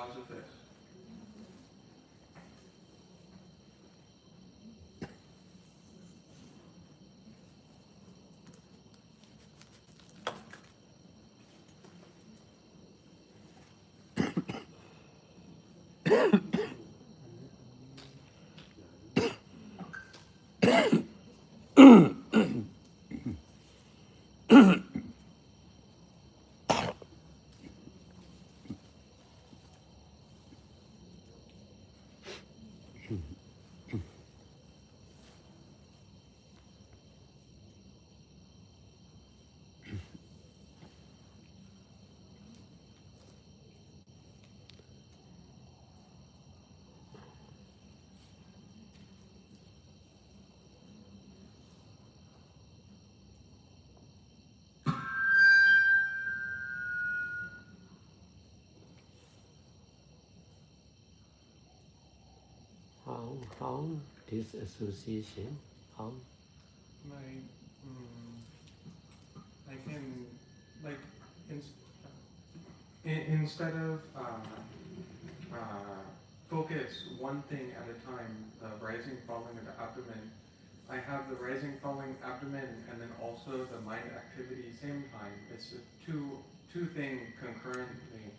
cause of this? How this association, how? My, I can, like, instead of focus one thing at a time, the rising, falling of the abdomen, I have the rising, falling abdomen, and then also the mind activity same time. It's a two thing concurrently.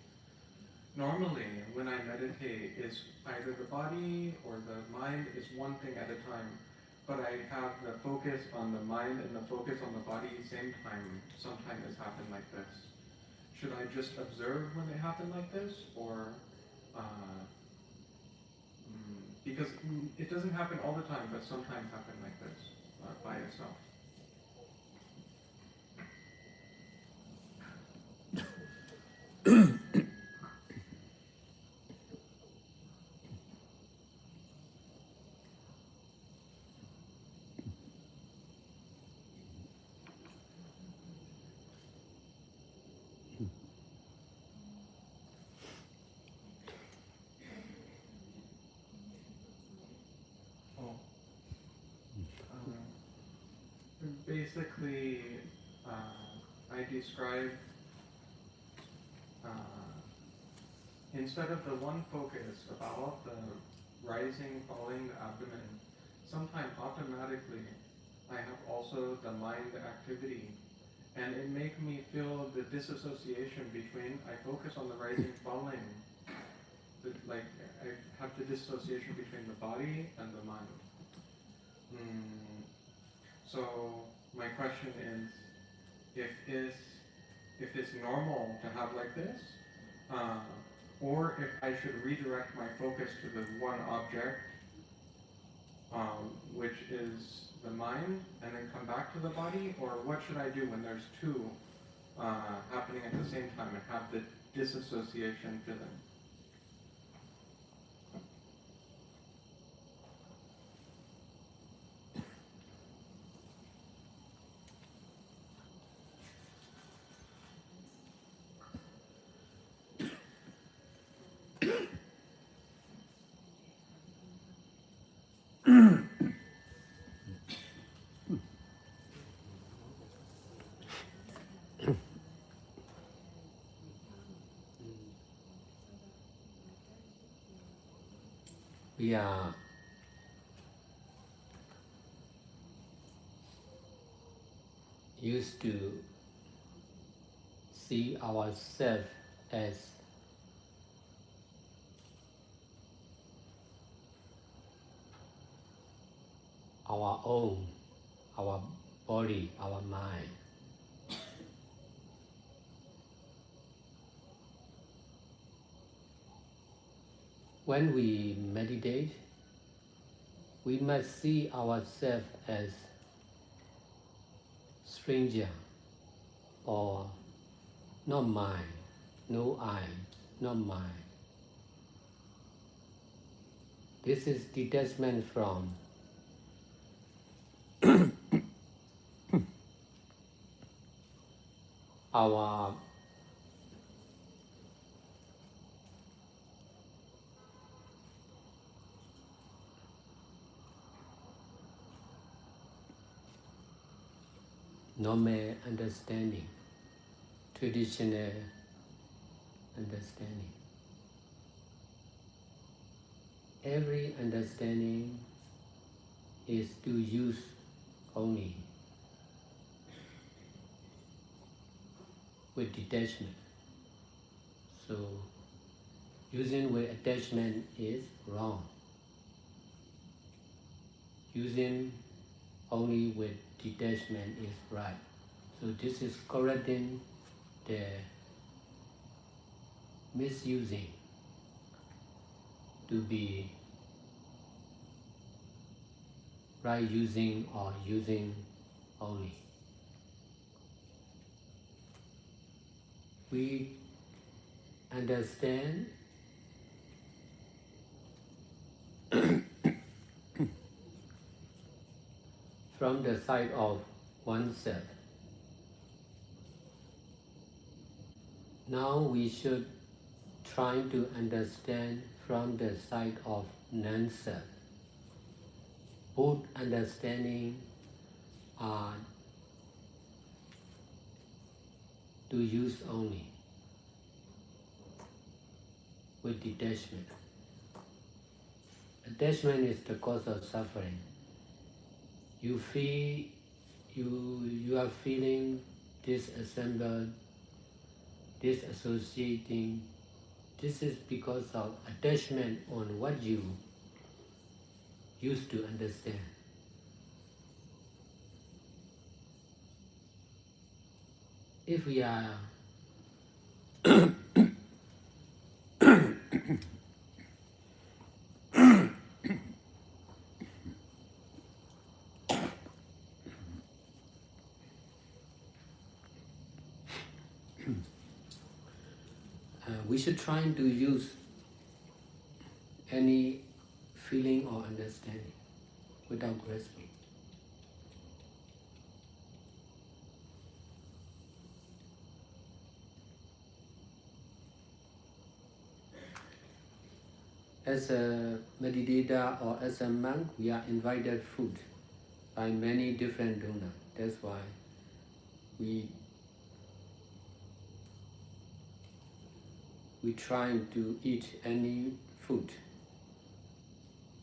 Normally, when I meditate, it's either the body or the mind is one thing at a time, but I have the focus on the mind and the focus on the body same time. Sometimes it's happened like this. Should I just observe when they happen like this, or because it doesn't happen all the time, but sometimes happen like this by itself. Oh. Basically, I describe instead of the one focus about the rising, falling abdomen, sometimes automatically I have also the mind activity, and it make me feel the disassociation between I focus on the rising, falling, like I have the dissociation between the body and the mind. So my question is, if it's normal to have like this, or if I should redirect my focus to the one object, which is the mind, and then come back to the body, or what should I do when there's two happening at the same time and have the disassociation feeling? We are used to see ourselves as our own, our body, our mind. When we meditate, we must see ourselves as stranger or not mine, no I, not mine. This is detachment from our normal understanding, traditional understanding. every understanding is to use only with detachment. So using with attachment is wrong. Using only with detachment is right. So this is correcting the misusing to be right using or using only. We understand from the side of oneself. Now we should try to understand from the side of non-self. Both understanding are to use only with detachment. Attachment is the cause of suffering. You feel you are feeling disassembled, disassociating. This is because of attachment on what you used to understand. If we are we should try to use any feeling or understanding without grasping. As a meditator or as a monk, we are invited food by many different donors. That's why we try to eat any food.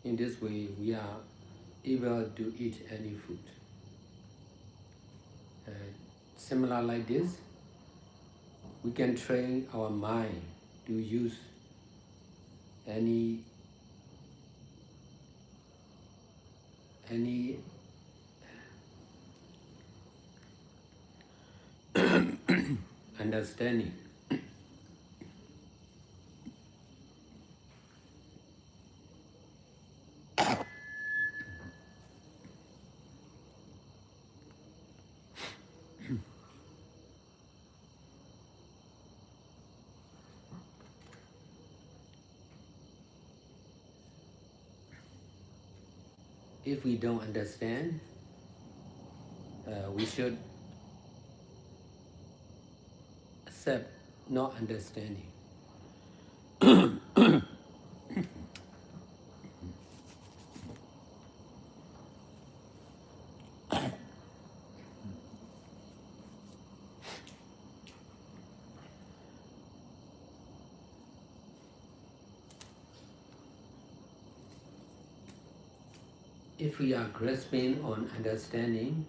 In this way, we are able to eat any food. Similar like this, we can train our mind to use any understanding. If we don't understand, we should accept not understanding. If we are grasping on understanding,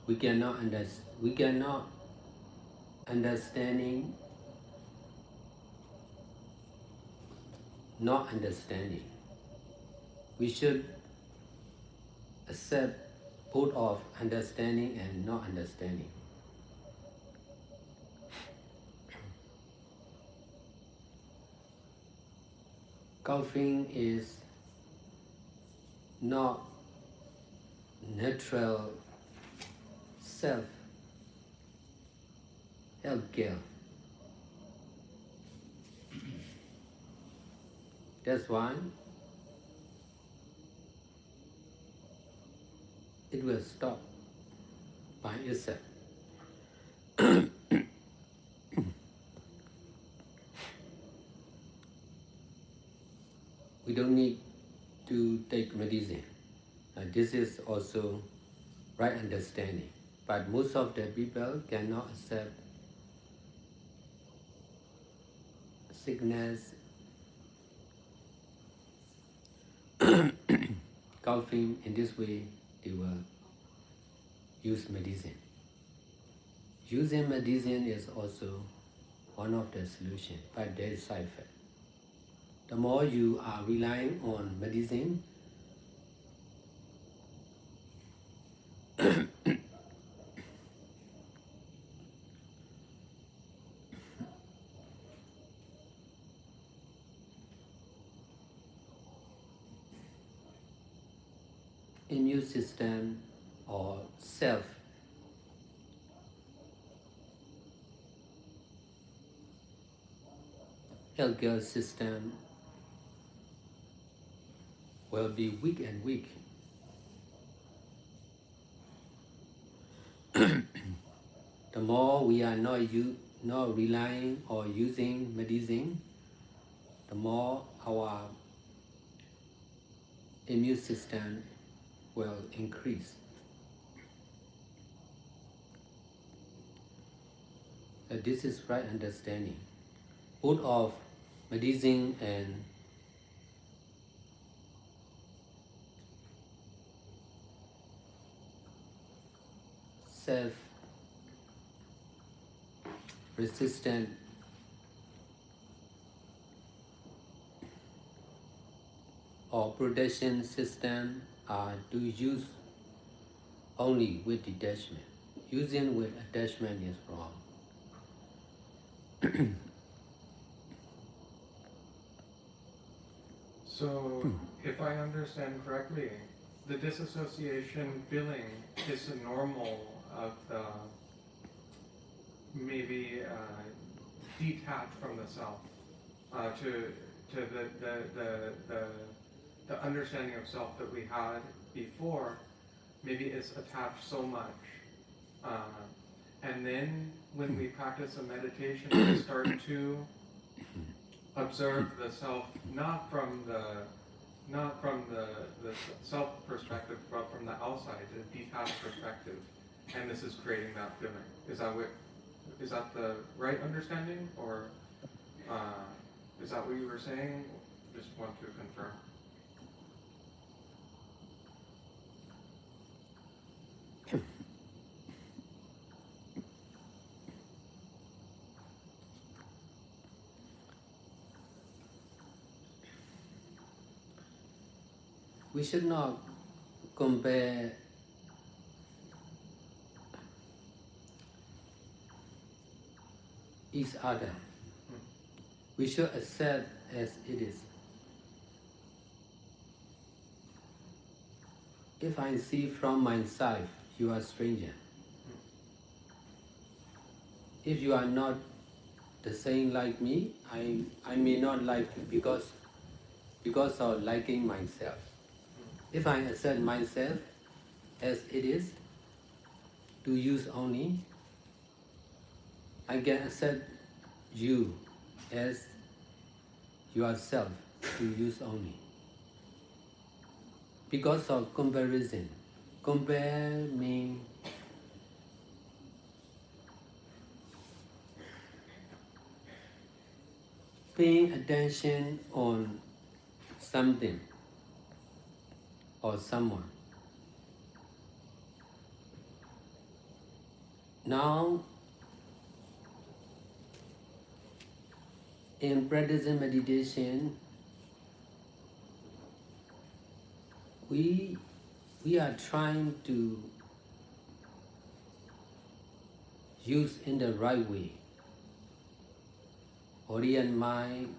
we cannot understanding not understanding. We should accept both of understanding and not understanding. Coughing is not natural self-help care. That's why it will stop by itself. we don't need to take medicine. This is also right understanding. But most of the people cannot accept sickness, coughing. In this way, they will use medicine. Using medicine is also one of the solutions, but there is side effect. The more you are relying on medicine, immune system or self healthcare system will be weak and weak. The more we are not relying or using medicine, the more our immune system will increase. This is right understanding. Both of medicine and self-resistant or protection system are to use only with detachment. Using with attachment is wrong. So, if I understand correctly, the disassociation feeling is a normal of the maybe detached from the self to the understanding of self that we had before. Maybe it's attached so much, and then when we practice a meditation, we start to observe the self not from the self perspective, but from the outside, the detached perspective, and this is creating that feeling. Is that the right understanding, or is that what you were saying? Just want to confirm. We should not compare each other. We should accept as it is. If I see from my side, you are a stranger. If you are not the same like me, I may not like you because of liking myself. If I accept myself as it is, to use only, I can accept you as yourself, to use only. Because of comparison. Compare means paying attention on something or someone. Now, in practicing meditation, we are trying to use in the right way body and mind,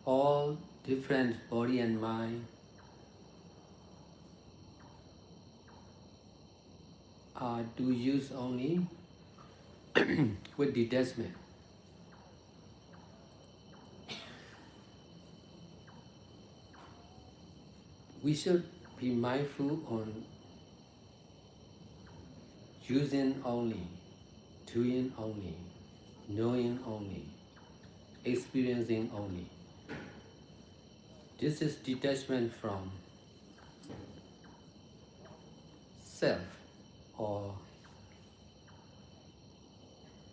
all different body and mind are to use only with detachment. We should be mindful on using only doing only, knowing only, experiencing only. This is detachment from self or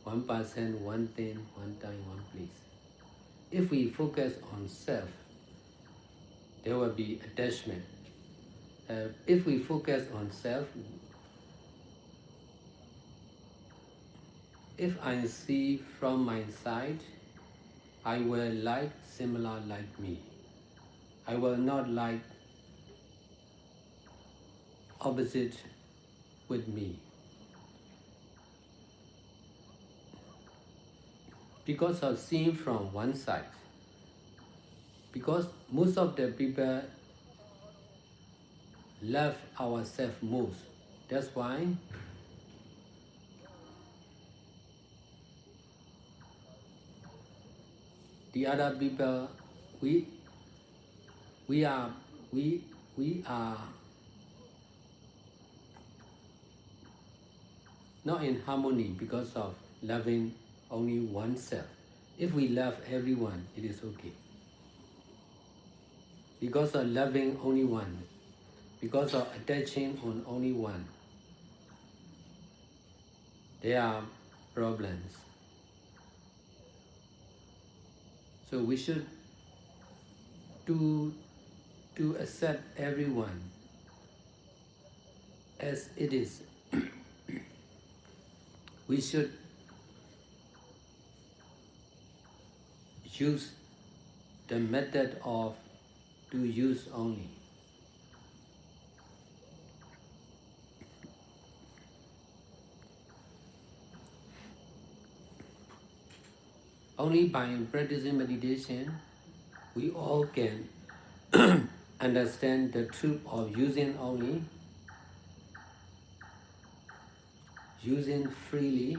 one person, one thing, one time, one place. If we focus on self, there will be attachment. If we focus on self, if I see from my side, I will like similar like me. I will not like opposite with me. Because of seeing from one side. Because most of the people love ourselves most. That's why the other people we are not in harmony because of loving only oneself. If we love everyone, it is okay. Because of loving only one, because of attaching on only one, there are problems. So we should to accept everyone as it is. We should use the method of to use only. Only by practicing meditation, we all can understand the truth of using only, using freely,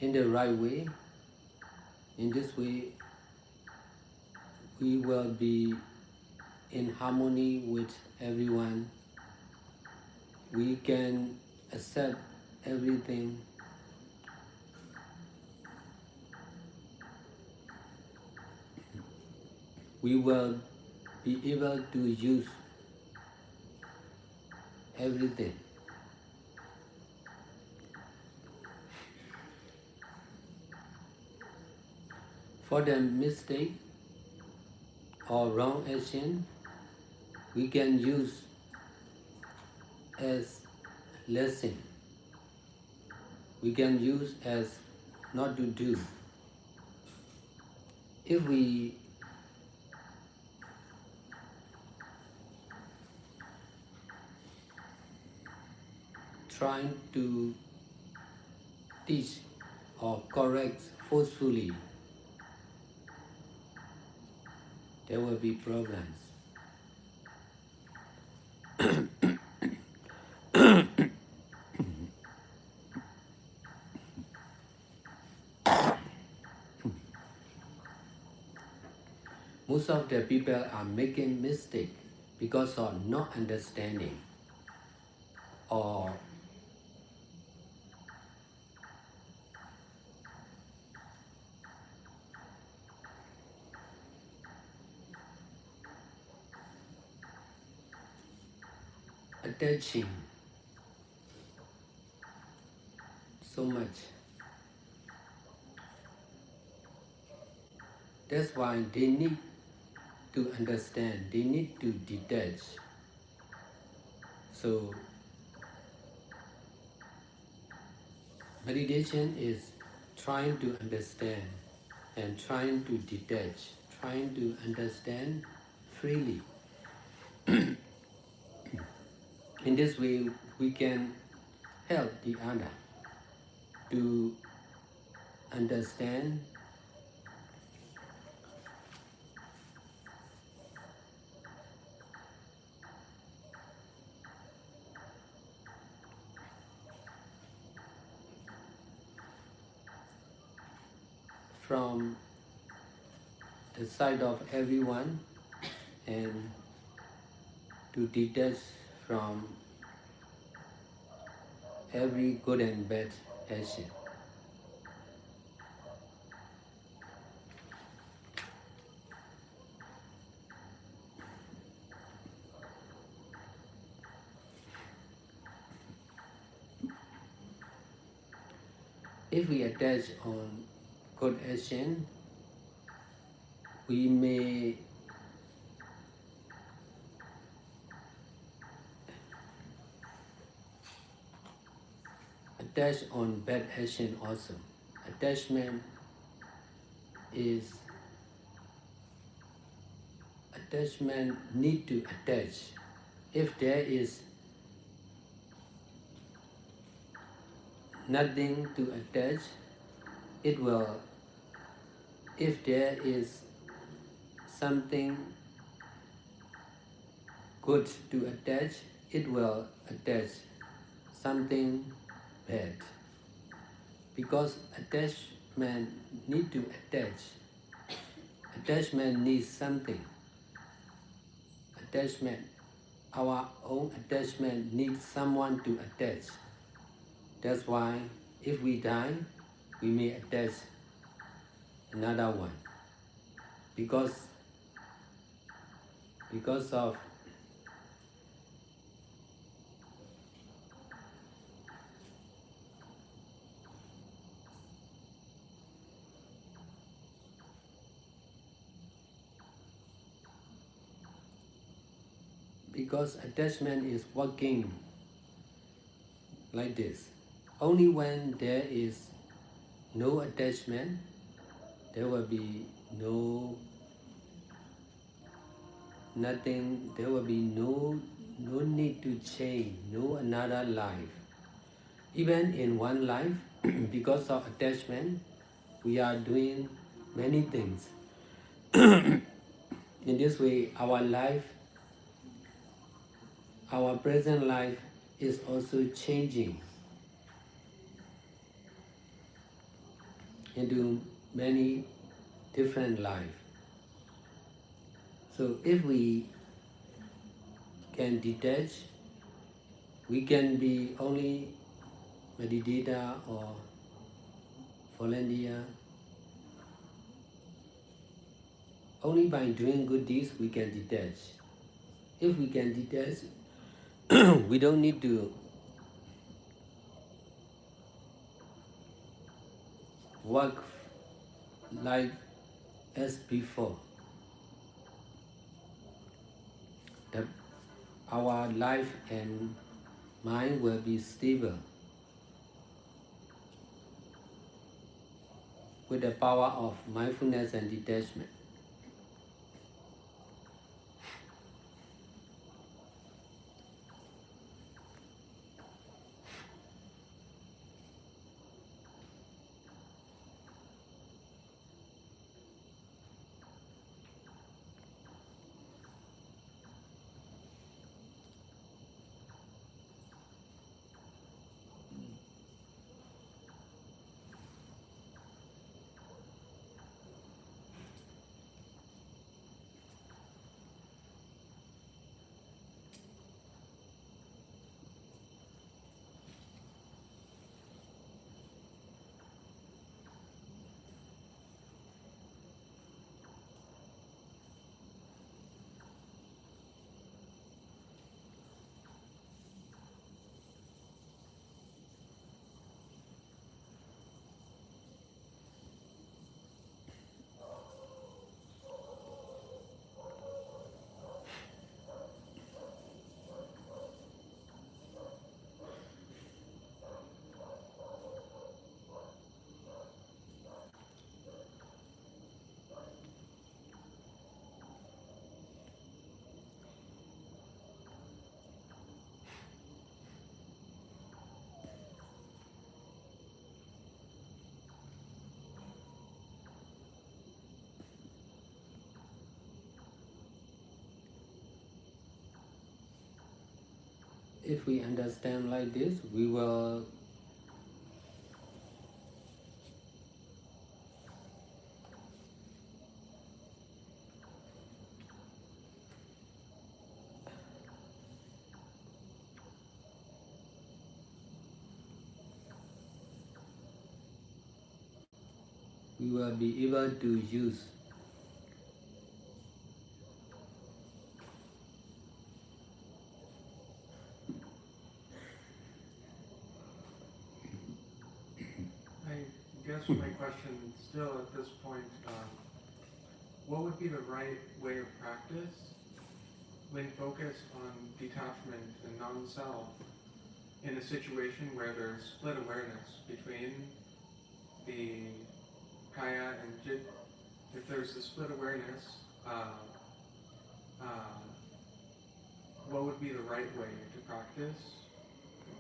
in the right way. In this way, we will be in harmony with everyone. We can accept everything. We will be able to use everything. For the mistake or wrong action, we can use as lesson. We can use as not to do. If we trying to teach or correct forcefully, there will be problems. Most of the people are making mistakes because of not understanding or attaching so much. That's why they need to understand, they need to detach. So meditation is trying to understand and trying to detach, trying to understand freely. In this way, we can help the other to understand from the side of everyone and to detach from every good and bad action. If we attach on good action, we may attach on bad action also. Attachment need to attach. If there is nothing to attach, it will, if there is something good to attach, it will attach something bad. Because attachment need to attach. Attachment needs something. Attachment, our own attachment needs someone to attach. That's why if we die, we may attach another one. Because of attachment is working like this. Only when there is no attachment, there will be nothing, there will be no need to change, no another life. Even in one life, because of attachment, we are doing many things. In this way, our life, our present life is also changing into many different lives. So if we can detach, we can be only meditator or volunteer. Only by doing good deeds we can detach. If we can detach, we don't need to work like as before. Our life and mind will be stable with the power of mindfulness and detachment. If we understand like this, we will we will be able to use. I guess my question still at this point, what would be the right way of practice when focused on detachment and non-self in a situation where there's split awareness between the kaya and jit? If there's a split awareness, what would be the right way to practice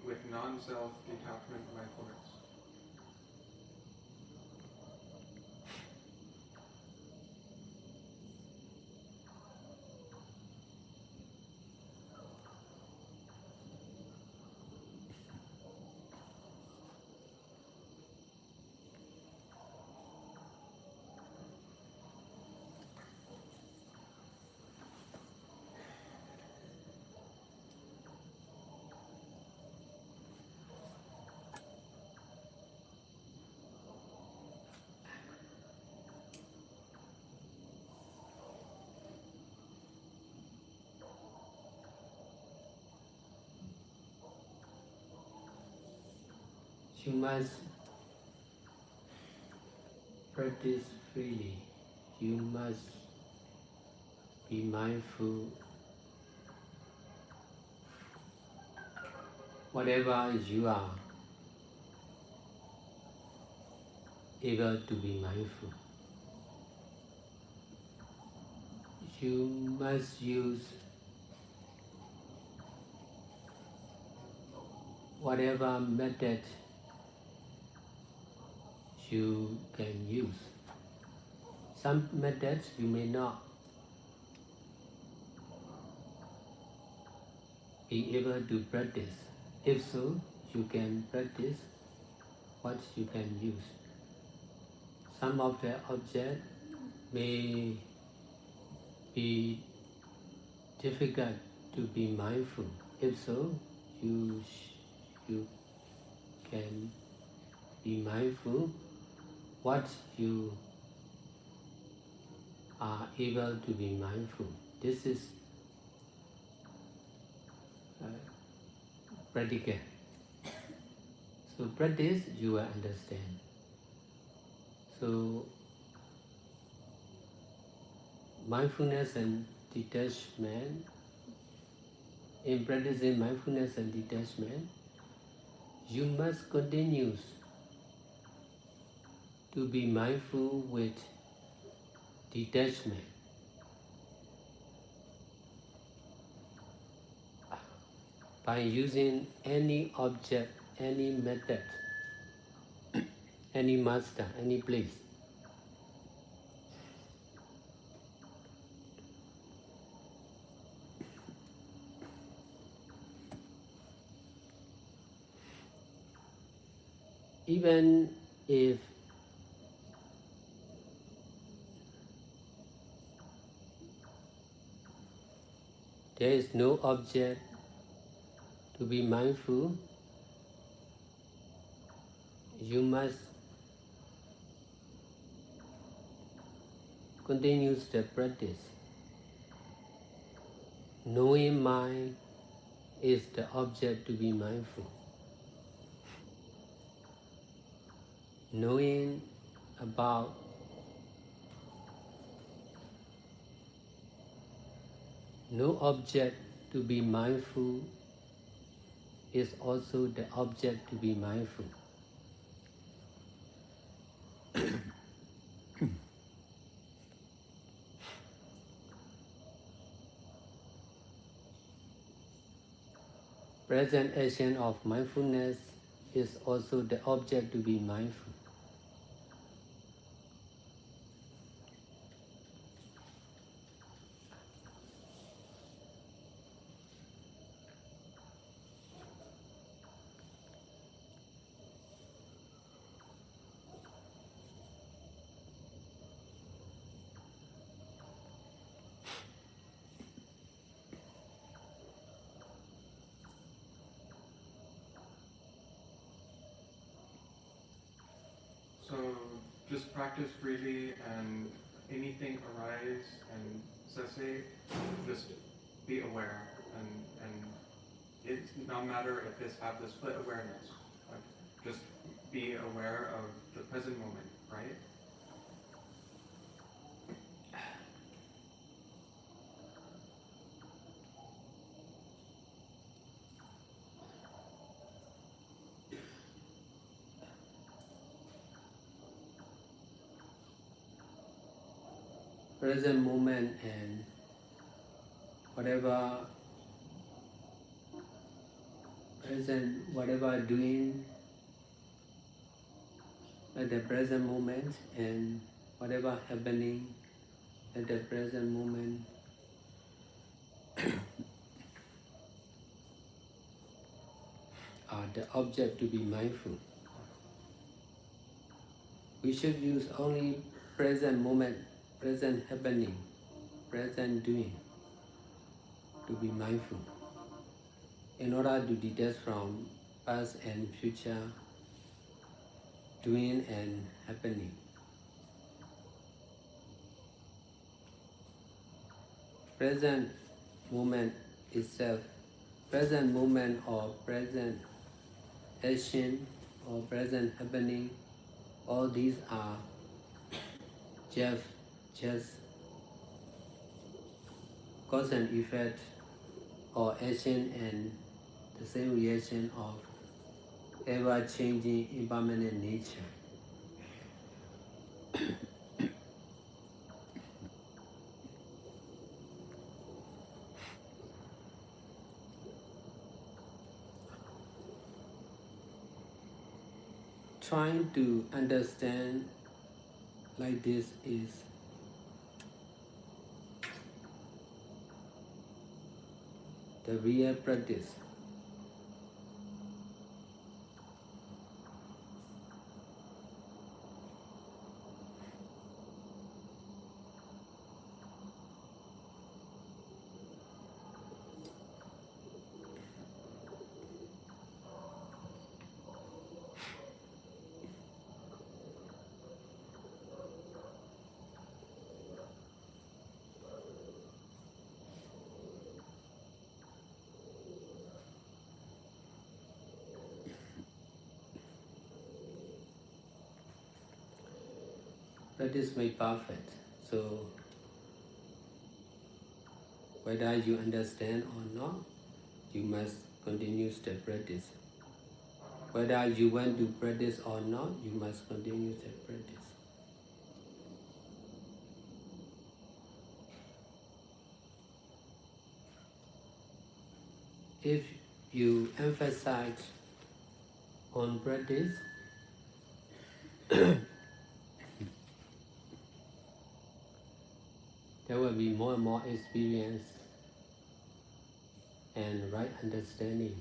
with non-self detachment mindfulness? You must practice freely. You must be mindful. Whatever you are able to be mindful, you must use whatever method you can use. Some methods you may not be able to practice. If so, you can practice what you can use. Some of the objects may be difficult to be mindful. If so, you can be mindful what you are able to be mindful. This is practical. So practice, you will understand. So mindfulness and detachment, in practicing mindfulness and detachment, you must continue to be mindful with detachment. By using any object, any method, any master, any place. Even if there is no object to be mindful, you must continue the practice. Knowing mind is the object to be mindful. Knowing about no object to be mindful is also the object to be mindful. Present action of mindfulness is also the object to be mindful. just practice freely, and anything arise and cesse, just be aware, and it's no matter if this have the split awareness, like just be aware of the present moment, right? Present moment and whatever doing at the present moment and whatever happening at the present moment are the object to be mindful. We should use only present moment, present happening, present doing to be mindful in order to detach from past and future doing and happening. Present moment itself, present moment or present action or present happening, all these are just cause and effect or action and the same reaction of ever-changing impermanent nature. Trying to understand like this is the real practice. Practice makes perfect. So whether you understand or not, you must continue the practice. Whether you want to practice or not, you must continue the practice. If you emphasize on practice, there will be more and more experience and right understanding.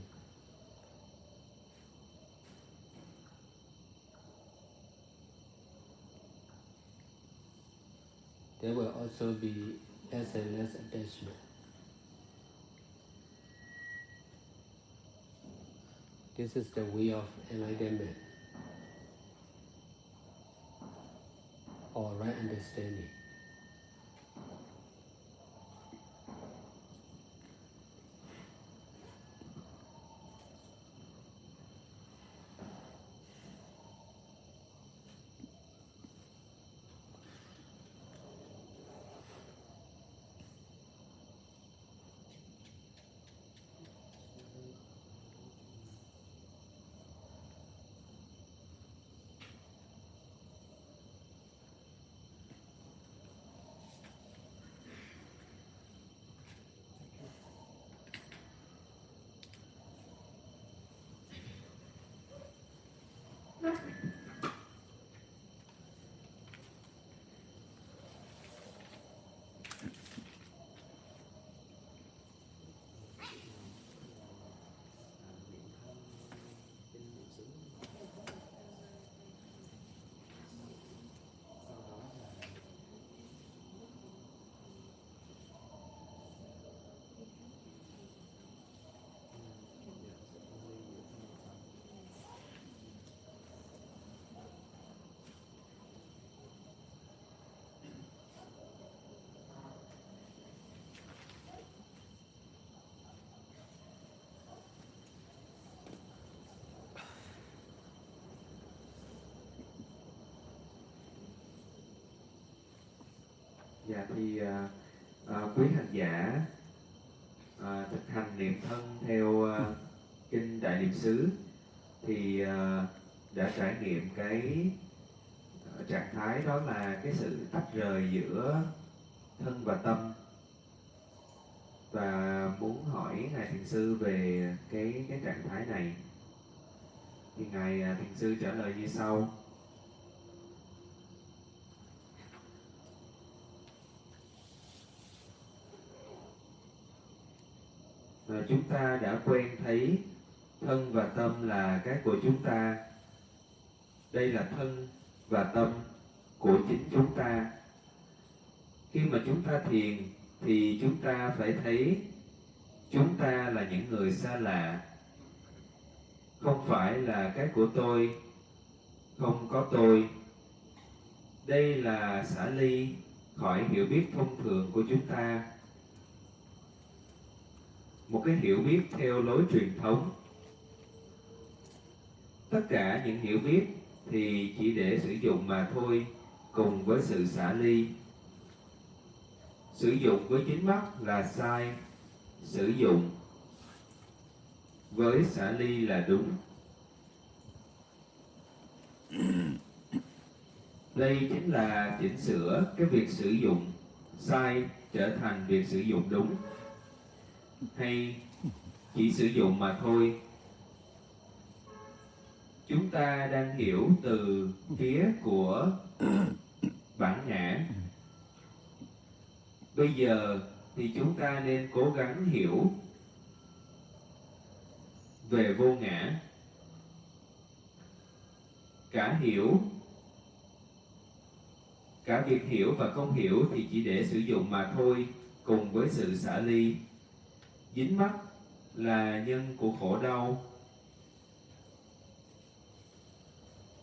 There will also be less and less attachment. This is the way of enlightenment or right understanding. Dạ thì quý hành giả thực hành niệm thân theo kinh Đại Niệm xứ thì đã trải nghiệm cái trạng thái đó là cái sự tách rời giữa thân và tâm, và muốn hỏi ngài thiền sư về cái trạng thái này. Thì ngài thiền sư trả lời như sau: chúng ta đã quen thấy thân và tâm là cái của chúng ta. Đây là thân và tâm của chính chúng ta. Khi mà chúng ta thiền thì chúng ta phải thấy chúng ta là những người xa lạ, không phải là cái của tôi, không có tôi. Đây là xả ly khỏi hiểu biết thông thường của chúng ta, một cái hiểu biết theo lối truyền thống. Tất cả những hiểu biết thì chỉ để sử dụng mà thôi, cùng với sự xả ly. Sử dụng với chính mắt là sai, sử dụng với xả ly là đúng. Đây chính là chỉnh sửa cái việc sử dụng sai trở thành việc sử dụng đúng, hay chỉ sử dụng mà thôi. Chúng ta đang hiểu từ phía của bản ngã. Bây giờ thì chúng ta nên cố gắng hiểu về vô ngã. Cả việc hiểu và không hiểu thì chỉ để sử dụng mà thôi, cùng với sự xả ly. Dính mắc là nhân của khổ đau.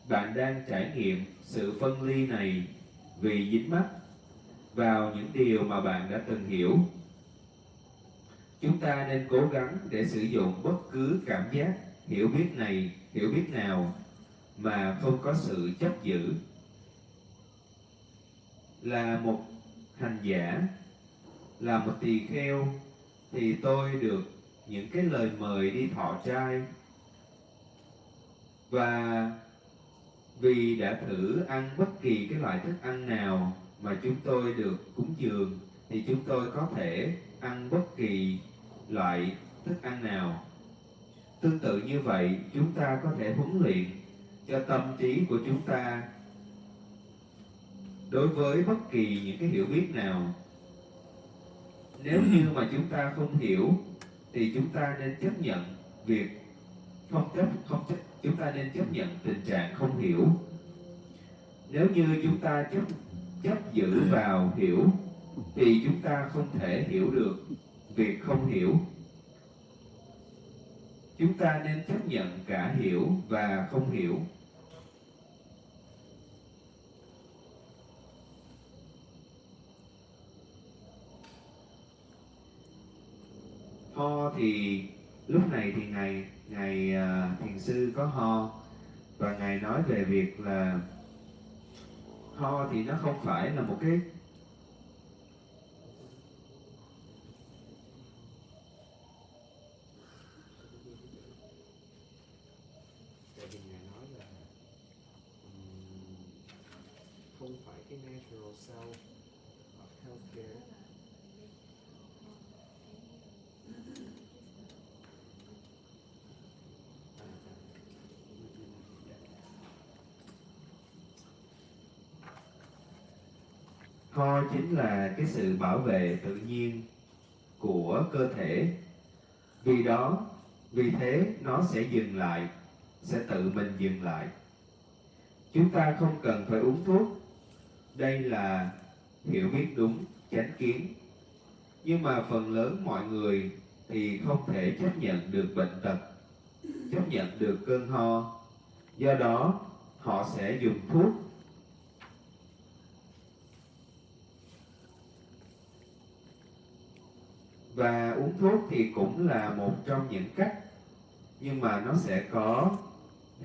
Bạn đang trải nghiệm sự phân ly này vì dính mắc vào những điều mà bạn đã từng hiểu. Chúng ta nên cố gắng để sử dụng bất cứ cảm giác hiểu biết nào mà không có sự chấp giữ. Là một hành giả, là một tỳ kheo, thì tôi được những cái lời mời đi thọ trai, và vì đã thử ăn bất kỳ cái loại thức ăn nào mà chúng tôi được cúng dường, thì chúng tôi có thể ăn bất kỳ loại thức ăn nào. Tương tự như vậy, chúng ta có thể huấn luyện cho tâm trí của chúng ta đối với bất kỳ những cái hiểu biết nào. Nếu như mà chúng ta không hiểu thì chúng ta nên chấp nhận việc chúng ta nên chấp nhận tình trạng không hiểu. Nếu như chúng ta chấp giữ vào hiểu thì chúng ta không thể hiểu được việc không hiểu. Chúng ta nên chấp nhận cả hiểu và không hiểu. Ho thì lúc này thì ngài thiền sư có ho, và ngài nói về việc là ho thì nó không phải là một cái không phải cái natural self of healthcare. Ho chính là cái sự bảo vệ tự nhiên của cơ thể. Vì thế nó sẽ dừng lại, sẽ tự mình dừng lại. Chúng ta không cần phải uống thuốc. Đây là hiểu biết đúng, chánh kiến. Nhưng mà phần lớn mọi người thì không thể chấp nhận được bệnh tật, chấp nhận được cơn ho. Do đó, họ sẽ dùng thuốc. Và uống thuốc thì cũng là một trong những cách, nhưng mà nó sẽ có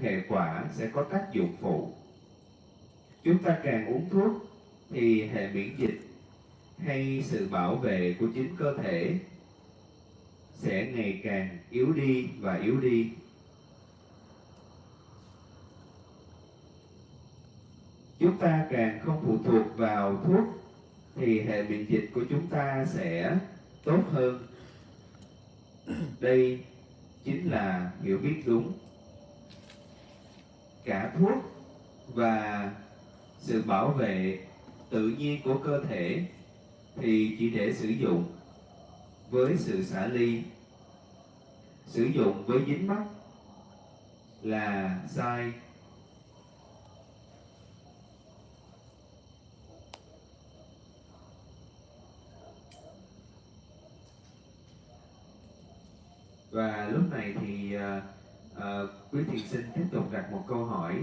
hệ quả, sẽ có tác dụng phụ. Chúng ta càng uống thuốc thì hệ miễn dịch hay sự bảo vệ của chính cơ thể sẽ ngày càng yếu đi và yếu đi. Chúng ta càng không phụ thuộc vào thuốc thì hệ miễn dịch của chúng ta sẽ tốt hơn. Đây chính là hiểu biết đúng. Cả thuốc và sự bảo vệ tự nhiên của cơ thể thì chỉ để sử dụng với sự xả ly. Sử dụng với dính mắc là sai. Và lúc này thì quý thiền sinh tiếp tục đặt một câu hỏi,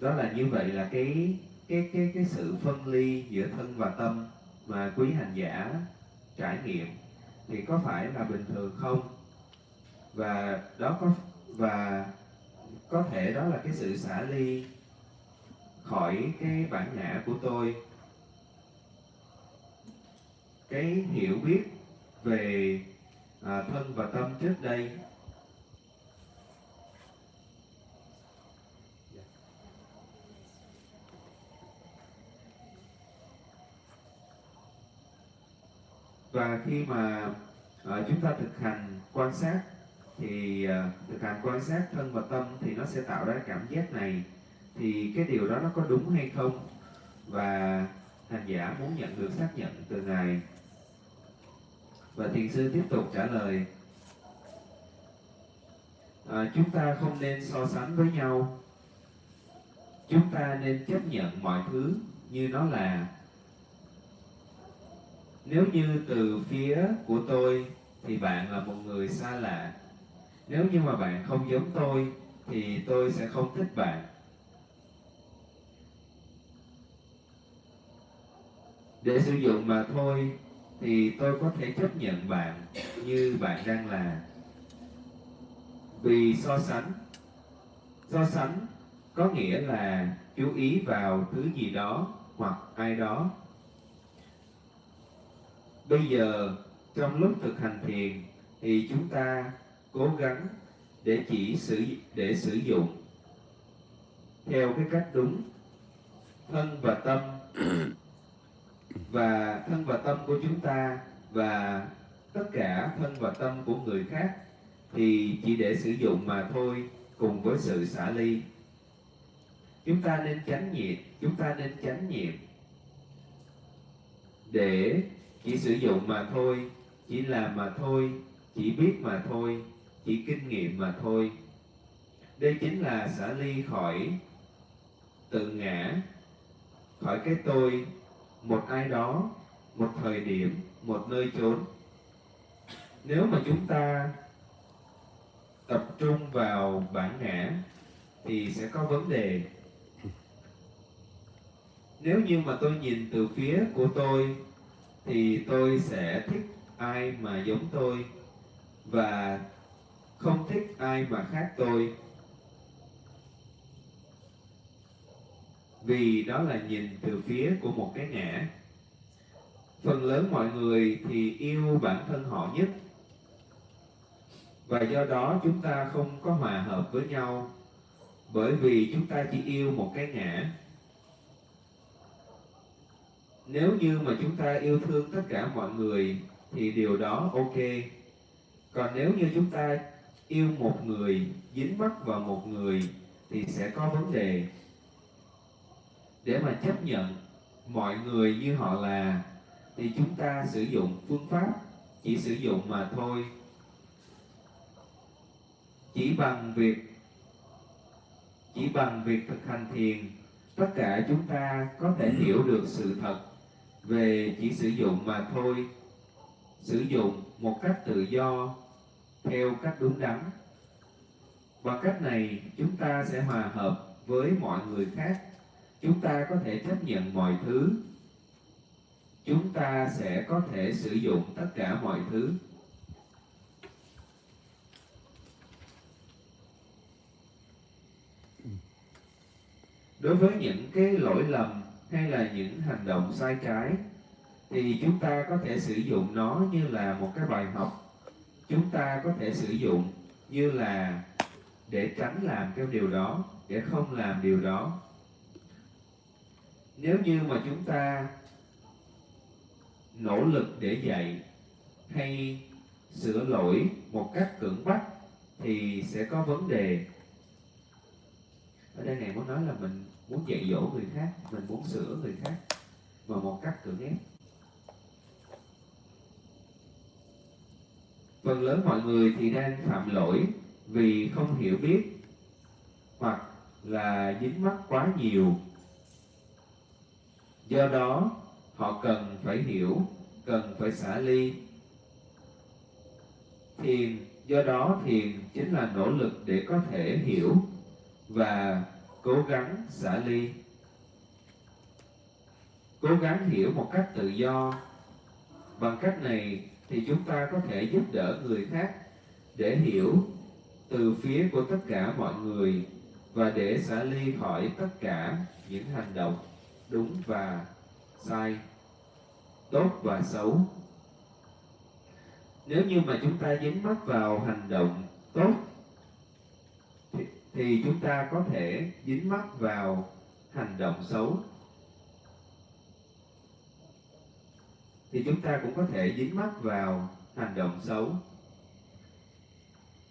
đó là như vậy là cái sự phân ly giữa thân và tâm mà quý hành giả trải nghiệm thì có phải là bình thường không? Và có thể đó là cái sự xả ly khỏi cái bản ngã của tôi, cái hiểu biết về thân và tâm trước đây. Và khi mà chúng ta thực hành quan sát thì thực hành quan sát thân và tâm thì nó sẽ tạo ra cảm giác này. Thì cái điều đó nó có đúng hay không? Và hành giả muốn nhận được xác nhận từ Ngài. Và thiền sư tiếp tục trả lời, chúng ta không nên so sánh với nhau. Chúng ta nên chấp nhận mọi thứ như nó là. Nếu như từ phía của tôi thì bạn là một người xa lạ. Nếu như mà bạn không giống tôi thì tôi sẽ không thích bạn. Để sử dụng mà thôi thì tôi có thể chấp nhận bạn như bạn đang là. Vì so sánh có nghĩa là chú ý vào thứ gì đó hoặc ai đó. Bây giờ trong lúc thực hành thiền thì chúng ta cố gắng để sử dụng theo cái cách đúng thân và tâm và thân và tâm của chúng ta và tất cả thân và tâm của người khác thì chỉ để sử dụng mà thôi, cùng với sự xả ly. Chúng ta nên chánh niệm để chỉ sử dụng mà thôi, chỉ làm mà thôi, chỉ biết mà thôi, chỉ kinh nghiệm mà thôi. Đây chính là xả ly khỏi tự ngã, khỏi cái tôi, một ai đó, một thời điểm, một nơi chốn. Nếu mà chúng ta tập trung vào bản ngã thì sẽ có vấn đề. Nếu như mà tôi nhìn từ phía của tôi thì tôi sẽ thích ai mà giống tôi và không thích ai mà khác tôi. Vì đó là nhìn từ phía của một cái ngã. Phần lớn mọi người thì yêu bản thân họ nhất. Và do đó chúng ta không có hòa hợp với nhau, bởi vì chúng ta chỉ yêu một cái ngã. Nếu như mà chúng ta yêu thương tất cả mọi người thì điều đó ok. Còn nếu như chúng ta yêu một người, dính mắc vào một người thì sẽ có vấn đề. Để mà chấp nhận mọi người như họ là thì chúng ta sử dụng phương pháp chỉ sử dụng mà thôi. Chỉ bằng việc thực hành thiền, tất cả chúng ta có thể hiểu được sự thật về chỉ sử dụng mà thôi. Sử dụng một cách tự do, theo cách đúng đắn. Bằng cách này chúng ta sẽ hòa hợp với mọi người khác. Chúng ta có thể chấp nhận mọi thứ. Chúng ta sẽ có thể sử dụng tất cả mọi thứ. Đối với những cái lỗi lầm hay là những hành động sai trái thì chúng ta có thể sử dụng nó như là một cái bài học. Chúng ta có thể sử dụng như là để tránh làm cái điều đó, để không làm điều đó. Nếu như mà chúng ta nỗ lực để dạy hay sửa lỗi một cách cưỡng bách thì sẽ có vấn đề. Ở đây Ngài muốn nói là mình muốn dạy dỗ người khác, mình muốn sửa người khác mà một cách cưỡng ép. Phần lớn mọi người thì đang phạm lỗi vì không hiểu biết hoặc là dính mắc quá nhiều. Do đó họ cần phải hiểu, cần phải xả ly. Do đó thiền chính là nỗ lực để có thể hiểu và cố gắng xả ly. Cố gắng hiểu một cách tự do. Bằng cách này thì chúng ta có thể giúp đỡ người khác để hiểu từ phía của tất cả mọi người và để xả ly khỏi tất cả những hành động đúng và sai, tốt và xấu. Nếu như mà chúng ta dính mắc vào hành động tốt thì chúng ta có thể dính mắc vào hành động xấu. Thì chúng ta cũng có thể dính mắc vào hành động xấu.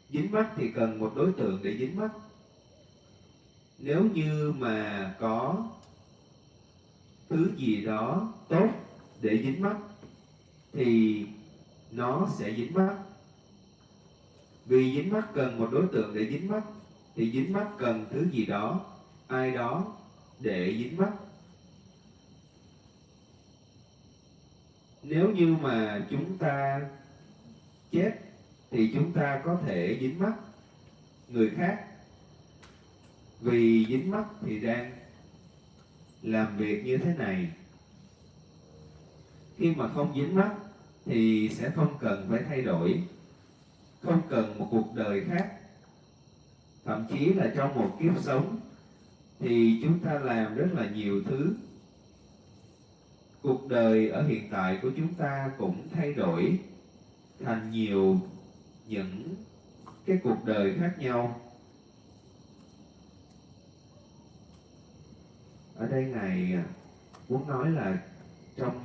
Dính mắc thì cần một đối tượng để dính mắc. Nếu như mà có thứ gì đó tốt để dính mắc thì nó sẽ dính mắc. Vì dính mắc cần một đối tượng để dính mắc thì dính mắc cần thứ gì đó, ai đó để dính mắc. Nếu như mà chúng ta chết thì chúng ta có thể dính mắc người khác. Vì dính mắc thì đang làm việc như thế này. Khi mà không dính mắc thì sẽ không cần phải thay đổi, không cần một cuộc đời khác. Thậm chí là trong một kiếp sống thì chúng ta làm rất là nhiều thứ. Cuộc đời ở hiện tại của chúng ta cũng thay đổi thành nhiều những cái cuộc đời khác nhau. Ở đây Ngài muốn nói là trong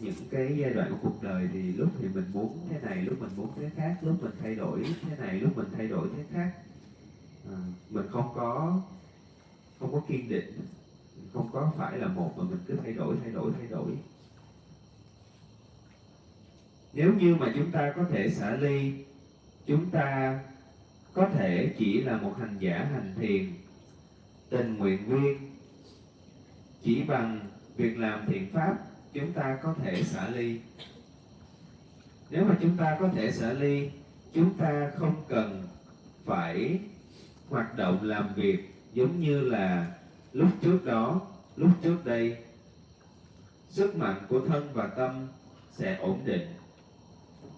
những cái giai đoạn của cuộc đời thì lúc thì mình muốn thế này, lúc mình muốn thế khác, lúc mình thay đổi thế này, lúc mình thay đổi thế khác. Mình không có kiên định, không có phải là một mà mình cứ thay đổi. Nếu như mà chúng ta có thể xả ly, chúng ta có thể chỉ là một hành giả hành thiền, tình nguyện viên. Chỉ bằng việc làm thiện pháp chúng ta có thể xả ly. Nếu mà chúng ta có thể xả ly, chúng ta không cần phải hoạt động làm việc giống như là lúc trước đây. Sức mạnh của thân và tâm sẽ ổn định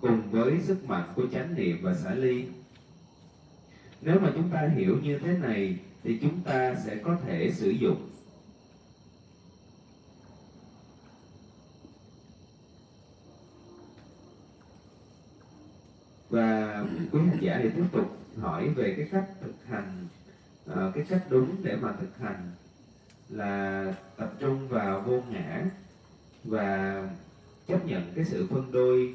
cùng với sức mạnh của chánh niệm và xả ly. Nếu mà chúng ta hiểu như thế này thì chúng ta sẽ có thể sử dụng. Và quý hành giả thì tiếp tục hỏi về cái cách thực hành, cái cách đúng để mà thực hành là tập trung vào vô ngã và chấp nhận cái sự phân đôi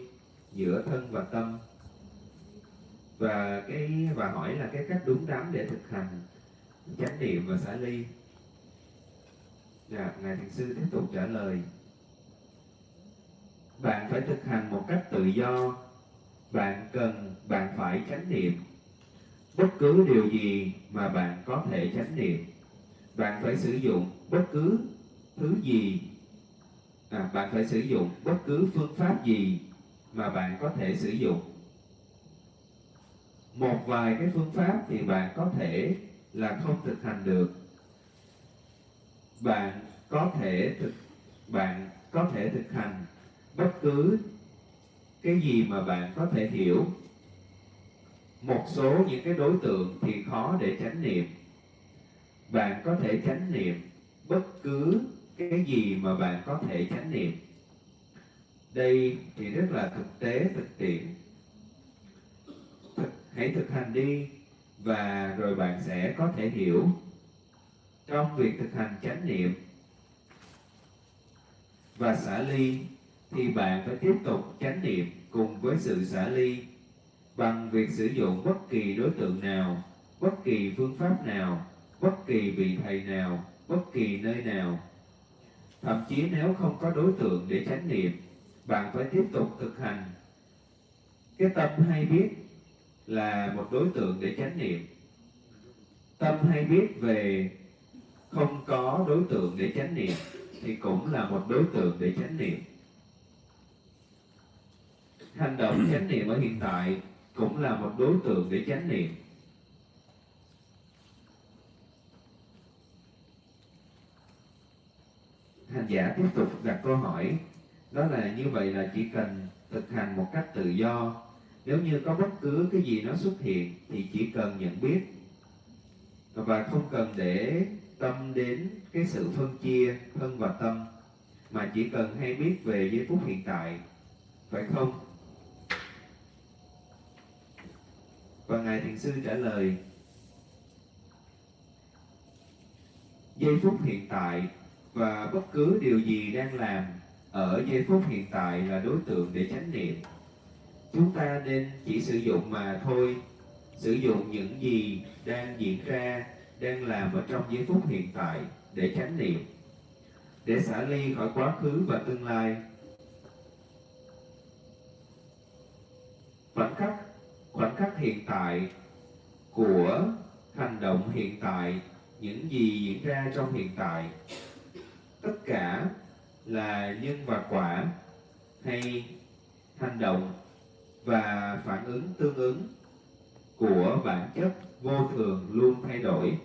giữa thân và tâm. Và hỏi là cái cách đúng đắn để thực hành chánh niệm và xả ly. Ngài Thiền sư tiếp tục trả lời: bạn phải thực hành một cách tự do. Bạn phải chánh niệm bất cứ điều gì mà bạn có thể chánh niệm. Bạn phải sử dụng bất cứ thứ gì, bạn phải sử dụng bất cứ phương pháp gì mà bạn có thể sử dụng. Một vài cái phương pháp thì bạn có thể là không thực hành được. Bạn có thể thực hành bất cứ cái gì mà bạn có thể hiểu. Một số những cái đối tượng thì khó để chánh niệm. Bạn có thể chánh niệm bất cứ cái gì mà bạn có thể chánh niệm. Đây thì rất là thực tế, thực tiễn. Hãy thực hành đi và rồi bạn sẽ có thể hiểu. Trong việc thực hành chánh niệm và xả ly thì bạn phải tiếp tục chánh niệm cùng với sự xả ly bằng việc sử dụng bất kỳ đối tượng nào, bất kỳ phương pháp nào, bất kỳ vị thầy nào, bất kỳ nơi nào. Thậm chí nếu không có đối tượng để chánh niệm, bạn phải tiếp tục thực hành. Cái tâm hay biết là một đối tượng để chánh niệm. Tâm hay biết về không có đối tượng để chánh niệm thì cũng là một đối tượng để chánh niệm. Hành động chánh niệm ở hiện tại cũng là một đối tượng để chánh niệm. Hành giả tiếp tục đặt câu hỏi, đó là như vậy là chỉ cần thực hành một cách tự do. Nếu như có bất cứ cái gì nó xuất hiện thì chỉ cần nhận biết và không cần để tâm đến cái sự phân chia thân và tâm, mà chỉ cần hay biết về giây phút hiện tại, phải không? Và Ngài Thiền Sư trả lời, giây phút hiện tại và bất cứ điều gì đang làm ở giây phút hiện tại là đối tượng để chánh niệm. Chúng ta nên chỉ sử dụng mà thôi, sử dụng những gì đang diễn ra, đang làm ở trong giây phút hiện tại để chánh niệm, để xả ly khỏi quá khứ và tương lai. Khoảnh khắc hiện tại của hành động hiện tại, những gì diễn ra trong hiện tại, tất cả là nhân và quả, hay hành động và phản ứng tương ứng của bản chất vô thường luôn thay đổi.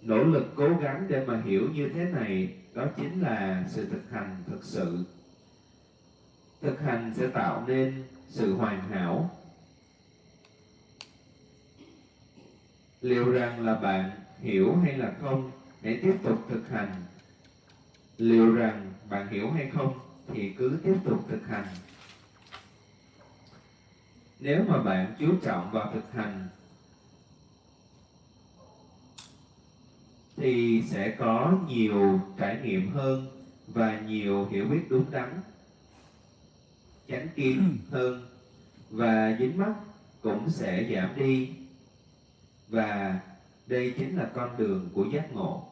Nỗ lực cố gắng để mà hiểu như thế này, đó chính là sự thực hành thực sự. Thực hành sẽ tạo nên sự hoàn hảo. Liệu rằng là bạn hiểu hay là không, hãy tiếp tục thực hành. Liệu rằng bạn hiểu hay không thì cứ tiếp tục thực hành. Nếu mà bạn chú trọng vào thực hành thì sẽ có nhiều trải nghiệm hơn và nhiều hiểu biết đúng đắn, chánh kiến hơn, và dính mắc cũng sẽ giảm đi. Và đây chính là con đường của giác ngộ.